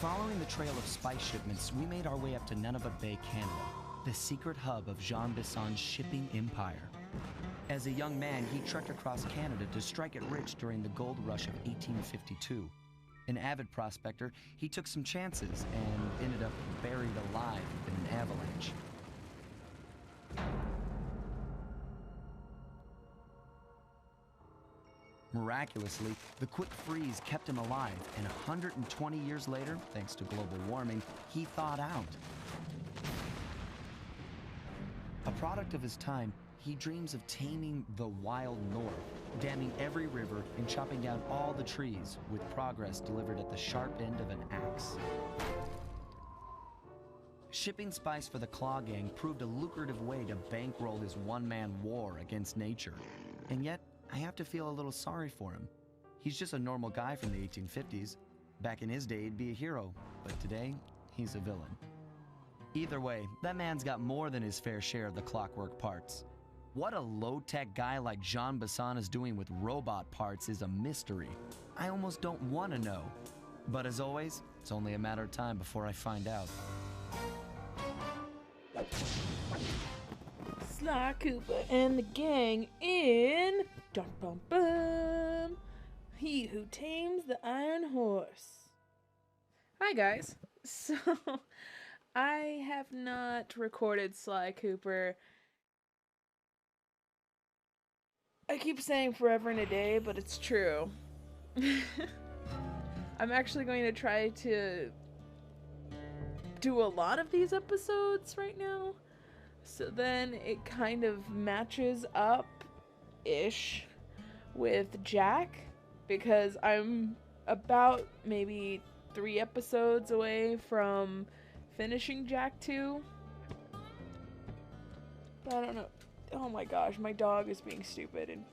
Following the trail of spice shipments, we made our way up to Nunavut Bay, Canada, the secret hub of Jean Bisson's shipping empire. As a young man, he trekked across Canada to strike it rich during the gold rush of 1852. An avid prospector, he took some chances and ended up buried alive in an avalanche. Miraculously, the quick freeze kept him alive, and 120 years later, thanks to global warming, he thawed out. A product of his time, he dreams of taming the wild north, damming every river and chopping down all the trees, with progress delivered at the sharp end of an axe. Shipping spice for the Claw Gang proved a lucrative way to bankroll his one-man war against nature. And yet, I have to feel a little sorry for him. He's just a normal guy from the 1850s. Back in his day, he'd be a hero, but today, he's a villain. Either way, that man's got more than his fair share of the clockwork parts. What a low-tech guy like Jean Bisson is doing with robot parts is a mystery. I almost don't want to know. But as always, it's only a matter of time before I find out. Sly Cooper and the gang in Dum Bum Bum, He Who Tames the Iron Horse. Hi guys. So I have not recorded Sly Cooper. I keep saying forever and a day, but it's true. I'm actually going to try to do a lot of these episodes right now. So then it kind of matches up-ish with Jack, because I'm about maybe 3 episodes away from finishing Jack 2. But I don't know. Oh my gosh, my dog is being stupid. And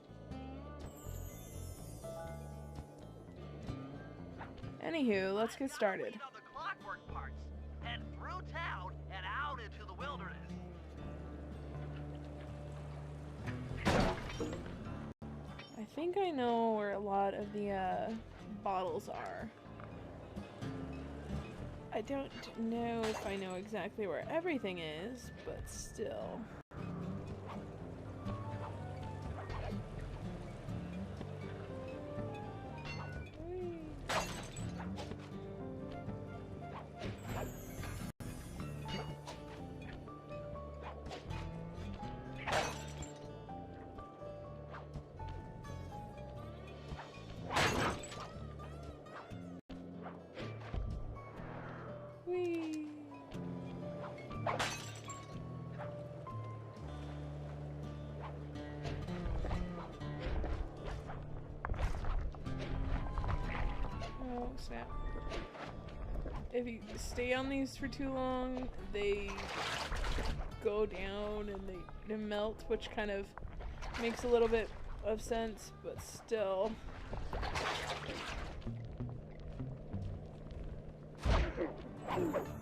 anywho, let's get started. The clockwork parts, head through town and out into the wilderness. I think I know where a lot of the bottles are. I don't know if I know exactly where everything is, but still. Whee! Oh, snap. If you stay on these for too long, they go down and they melt, which kind of makes a little bit of sense, but still.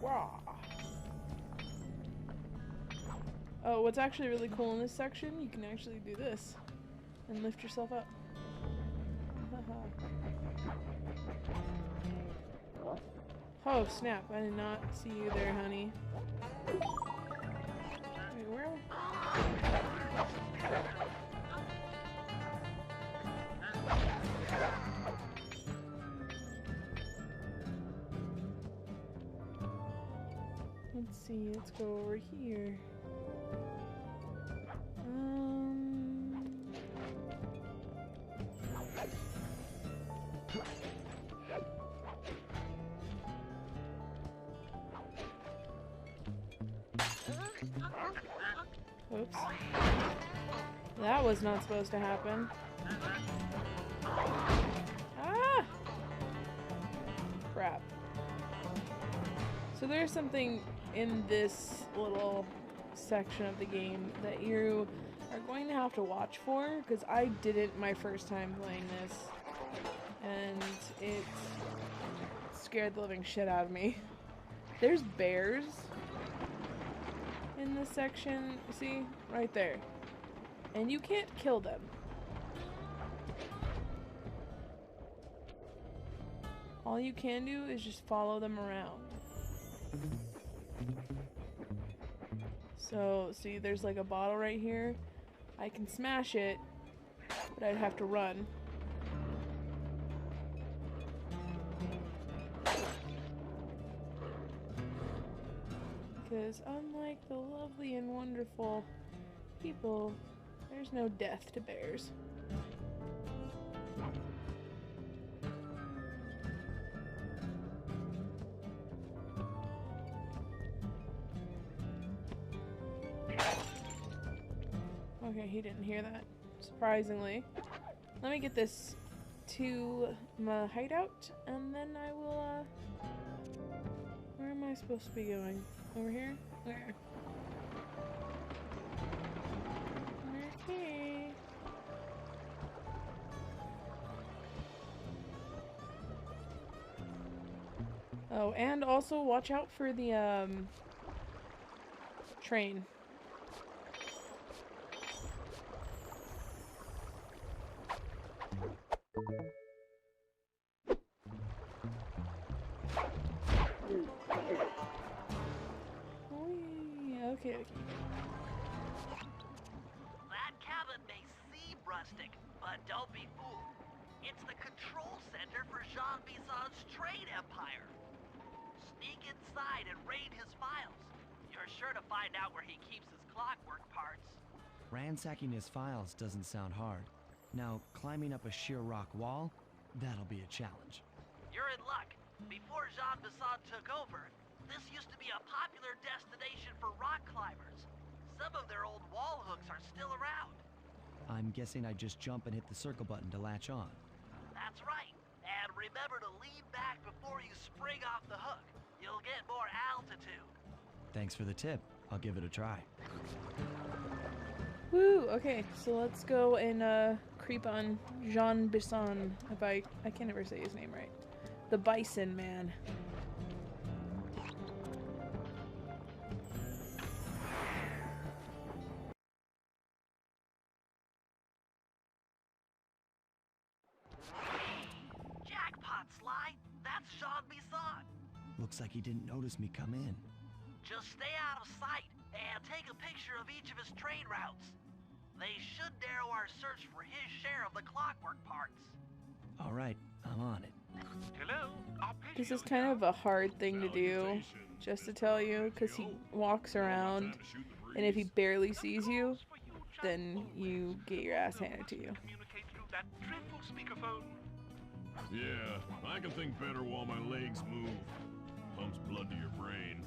Wow. Oh, what's actually really cool in this section, you can actually do this and lift yourself up. Oh snap, I did not see you there, honey. Wait, where? Let's see, let's go over here. Oops. That was not supposed to happen. Ah! Crap. So there's something in this little section of the game that you are going to have to watch for, because I didn't my first time playing this, and it scared the living shit out of me. There's bears in this section, see? Right there. And you can't kill them. All you can do is just follow them around. So, see, there's like a bottle right here. I can smash it, but I'd have to run. Because unlike the lovely and wonderful people, there's no death to bears. Okay, he didn't hear that, surprisingly. Let me get this to my hideout, and then I will, where am I supposed to be going? Over here? Where? Okay. Oh, and also watch out for the, train. Okay. That cabin may seem rustic, but don't be fooled. It's the control center for Jean Bison's trade empire. Sneak inside and raid his files. You're sure to find out where he keeps his clockwork parts. Ransacking his files doesn't sound hard. Now, climbing up a sheer rock wall, that'll be a challenge. You're in luck. Before Jean Bisson took over, this used to be a popular destination for rock climbers. Some of their old wall hooks are still around. I'm guessing I just jump and hit the circle button to latch on. That's right. And remember to lean back before you spring off the hook. You'll get more altitude. Thanks for the tip. I'll give it a try. Woo! Okay, so let's go and creep on Jean Bisson. If I can't ever say his name right. The Bison Man. Jackpot, Sly. That's Jean Bisson. Looks like he didn't notice me come in. Just stay out of sight and take a picture of each of his trade routes. They should narrow our search for his share of the clockwork parts. All right, I'm on it. Hello, This is kind of a hard thing to do, just to tell you, because he walks around, and if he barely sees you, then you get your ass handed to you. Communicate through that dreadful speakerphone. Yeah, I can think better while my legs move. Pumps blood to your brain.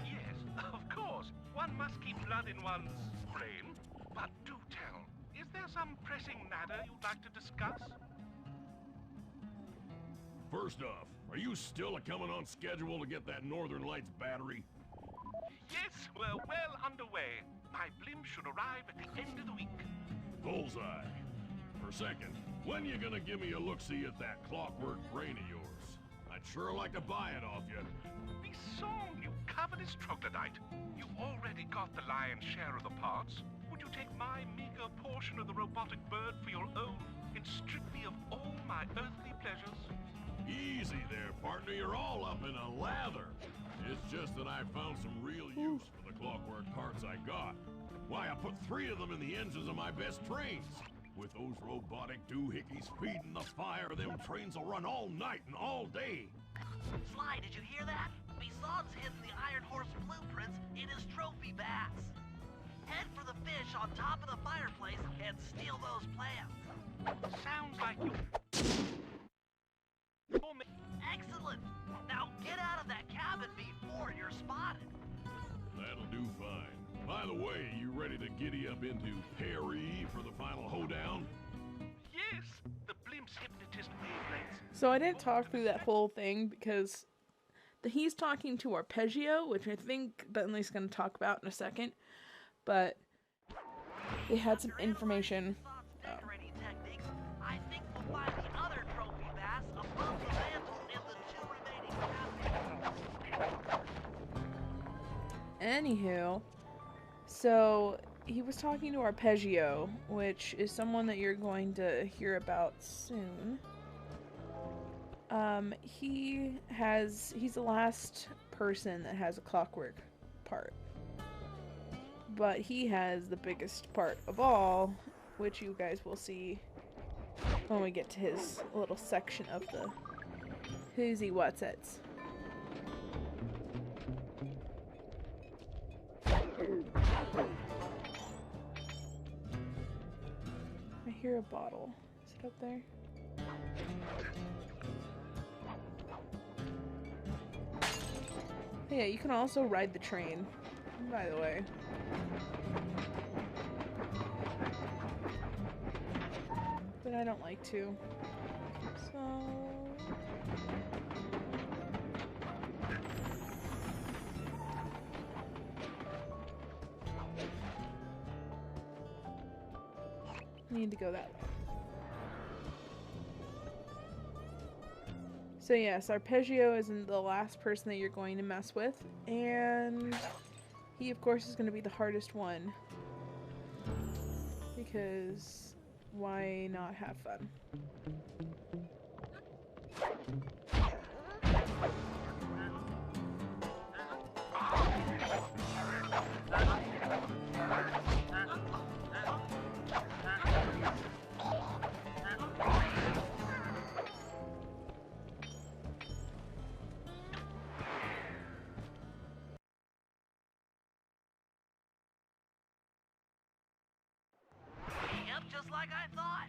Yes, of course. One must keep blood in one's brain. But do tell, is there some pressing matter you'd like to discuss? First off, are you still coming on schedule to get that Northern Lights battery? Yes, we're well underway. My blimp should arrive at the end of the week. Bullseye. For second, when you gonna give me a look-see at that clockwork brain of yours? I'd sure like to buy it off you. Be song, you covetous troglodyte. You've already got the lion's share of the parts. Would you take my meager portion of the robotic bird for your own and strip me of all my earthly pleasures? Easy there, partner. You're all up in a lather. It's just that I found some real use for the clockwork parts I got. Why, I put 3 of them in the engines of my best trains. With those robotic doohickeys feeding the fire, them trains will run all night and all day. Sly, did you hear that? Bison's hidden the Iron Horse blueprints in his trophy bass. Head for the fish on top of the fireplace and steal those plans. Sounds like you... Excellent! Now get out of that cabin before you're spotted. That'll do fine. By the way, you ready to giddy up into Perry for the final hoedown? Yes, the blimp's hypnotist wavelengths. So I didn't talk through that whole thing because he's talking to Arpeggio, which I think Bentley's going to talk about in a second. But they had some information. Decorating techniques, I think we'll find the other trophy bass above the mantle in the 2 remaining cabins. Anywho, so he was talking to Arpeggio, which is someone that you're going to hear about soon. He's the last person that has a clockwork part. But he has the biggest part of all, which you guys will see when we get to his little section of the Who'sy Whatsits. I hear a bottle. Is it up there? Yeah, you can also ride the train, by the way. But I don't like to. So... need to go that way. So yes, Arpeggio isn't the last person that you're going to mess with, and he of course is going to be the hardest one, because why not have fun? Just like I thought.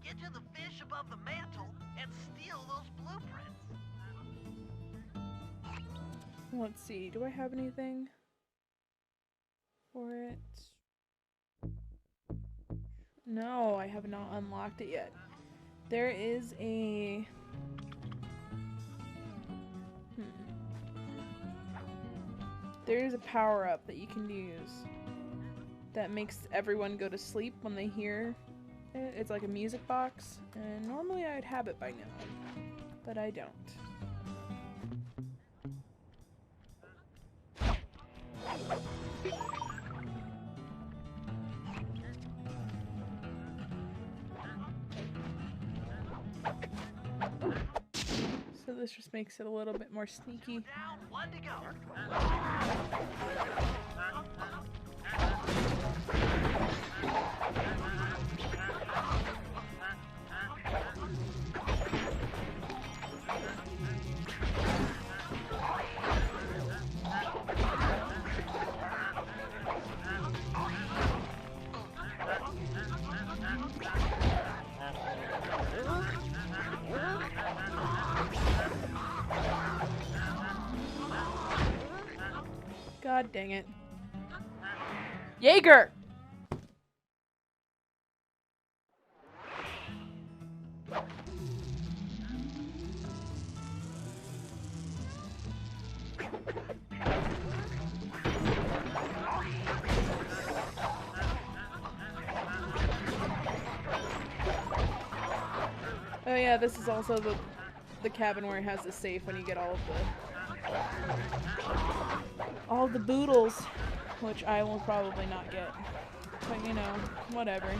Get to the fish above the mantle and steal those blueprints. Let's see, do I have anything for it? No, I have not unlocked it yet. There is a... There is a power-up that you can use that makes everyone go to sleep when they hear it. It's like a music box, and normally I'd have it by now, but I don't. So this just makes it a little bit more sneaky. Down, one to go. God dang it. Jaeger! Oh yeah, this is also the cabin where it has the safe when you get all of the boodles, which I will probably not get. But you know, whatever.